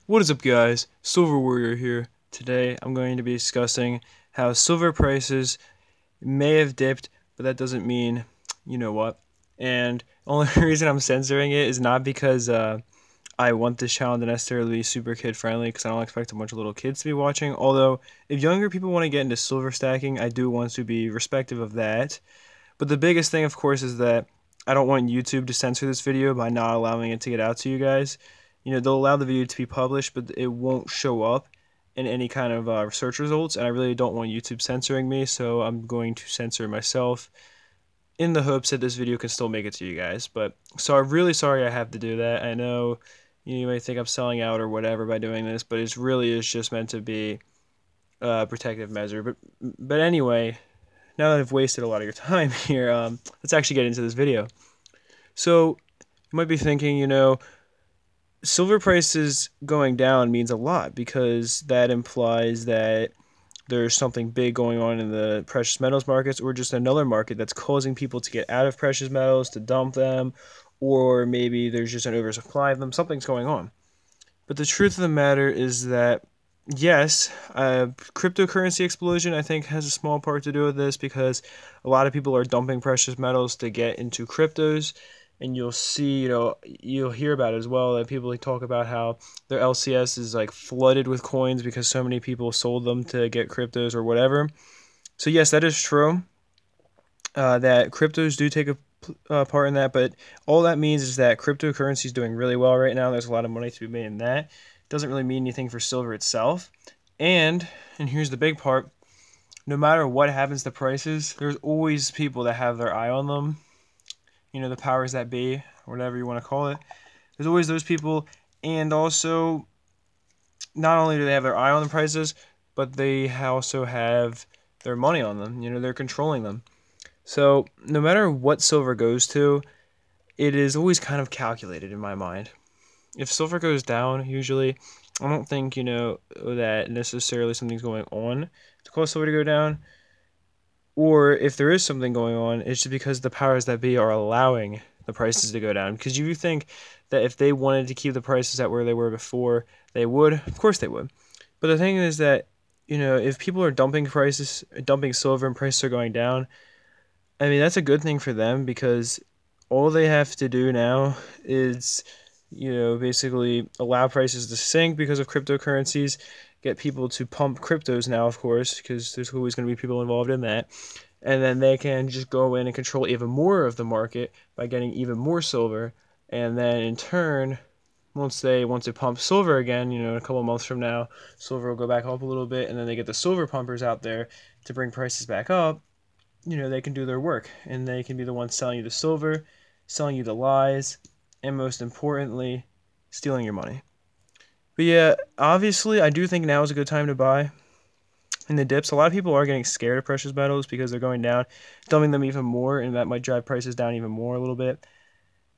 What is up, guys? Silver Warrior here. Today I'm going to be discussing how silver prices may have dipped, but that doesn't mean you know what. And the only reason I'm censoring it is not because I want this channel to necessarily be super kid friendly, because I don't expect a bunch of little kids to be watching. Although, if younger people want to get into silver stacking, I do want to be respective of that. But the biggest thing, of course, is that I don't want YouTube to censor this video by not allowing it to get out to you guys. They'll allow the video to be published, but it won't show up in any kind of search results, and I really don't want YouTube censoring me, so I'm going to censor myself in the hopes that this video can still make it to you guys. But so I'm really sorry I have to do that. I know you might think I'm selling out or whatever by doing this, but it really is just meant to be a protective measure. But anyway, now that I've wasted a lot of your time here, let's actually get into this video. So you might be thinking, silver prices going down means a lot, because that implies that there's something big going on in the precious metals markets, or just another market that's causing people to get out of precious metals, to dump them, or maybe there's just an oversupply of them. Something's going on. But the truth of the matter is that, yes, cryptocurrency explosion, I think, has a small part to do with this, because a lot of people are dumping precious metals to get into cryptos. And you'll see, you'll hear about it as well, that people talk about how their LCS is like flooded with coins because so many people sold them to get cryptos or whatever. So yes, that is true, that cryptos do take a part in that, but all that means is that cryptocurrency is doing really well right now. There's a lot of money to be made in that. It doesn't really mean anything for silver itself. And here's the big part: no matter what happens to prices, there's always people that have their eye on them. The powers that be, or whatever you want to call it. There's always those people, and also, not only do they have their eye on the prices, but they also have their money on them. They're controlling them. So no matter what silver goes to, it is always kind of calculated in my mind. If silver goes down, usually, I don't think, that necessarily something's going on to cause silver to go down. Or if there is something going on, it's just because the powers that be are allowing the prices to go down. Because you think that if they wanted to keep the prices at where they were before, they would. Of course they would. But the thing is that, if people are dumping silver and prices are going down, I mean, that's a good thing for them, because all they have to do now is, basically allow prices to sink because of cryptocurrencies, get people to pump cryptos now, of course, because there's always going to be people involved in that. And then they can just go in and control even more of the market by getting even more silver. And then in turn, once they want to pump silver again, in a couple of months from now, silver will go back up a little bit, and then they get the silver pumpers out there to bring prices back up. They can do their work, and they can be the ones selling you the silver, selling you the lies, and most importantly, stealing your money. But yeah, obviously, I do think now is a good time to buy in the dips. A lot of people are getting scared of precious metals because they're going down, dumping them even more, and that might drive prices down even more a little bit.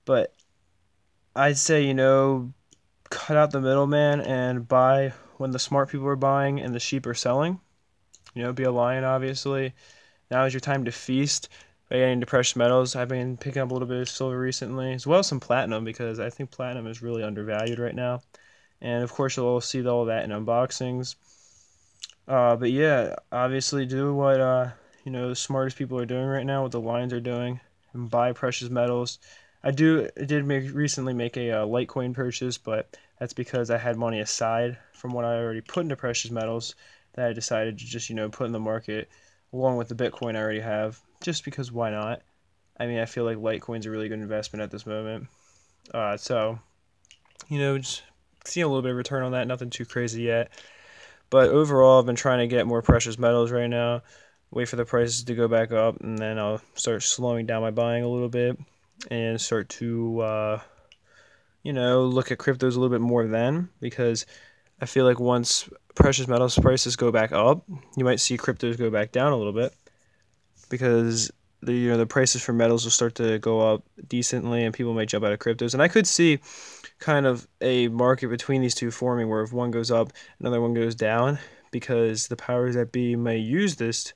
But I'd say, cut out the middleman and buy when the smart people are buying and the sheep are selling. Be a lion, obviously. Now is your time to feast by getting into precious metals. I've been picking up a little bit of silver recently, as well as some platinum, because I think platinum is really undervalued right now. And of course, you'll all see all that in unboxings. But yeah, obviously do what the smartest people are doing right now, what the lions are doing, and buy precious metals. I did recently make a Litecoin purchase, but that's because I had money aside from what I already put into precious metals that I decided to just put in the market along with the Bitcoin I already have, just because why not? I mean, I feel like Litecoin's a really good investment at this moment. So just seeing a little bit of return on that, nothing too crazy yet. But overall, I've been trying to get more precious metals right now, wait for the prices to go back up, and then I'll start slowing down my buying a little bit and start to, look at cryptos a little bit more then, because I feel like once precious metals prices go back up, you might see cryptos go back down a little bit, because the prices for metals will start to go up decently, and people might jump out of cryptos. And I could see kind of a market between these two forming, where if one goes up, another one goes down, because the powers that be may use these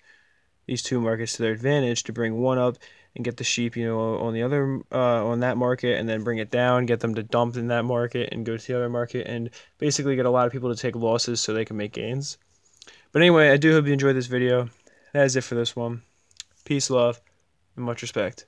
two markets to their advantage to bring one up and get the sheep, you know, on the other on that market, and then bring it down, get them to dump in that market and go to the other market, and basically get a lot of people to take losses so they can make gains. But anyway, I do hope you enjoyed this video. That is it for this one. Peace, love, and much respect.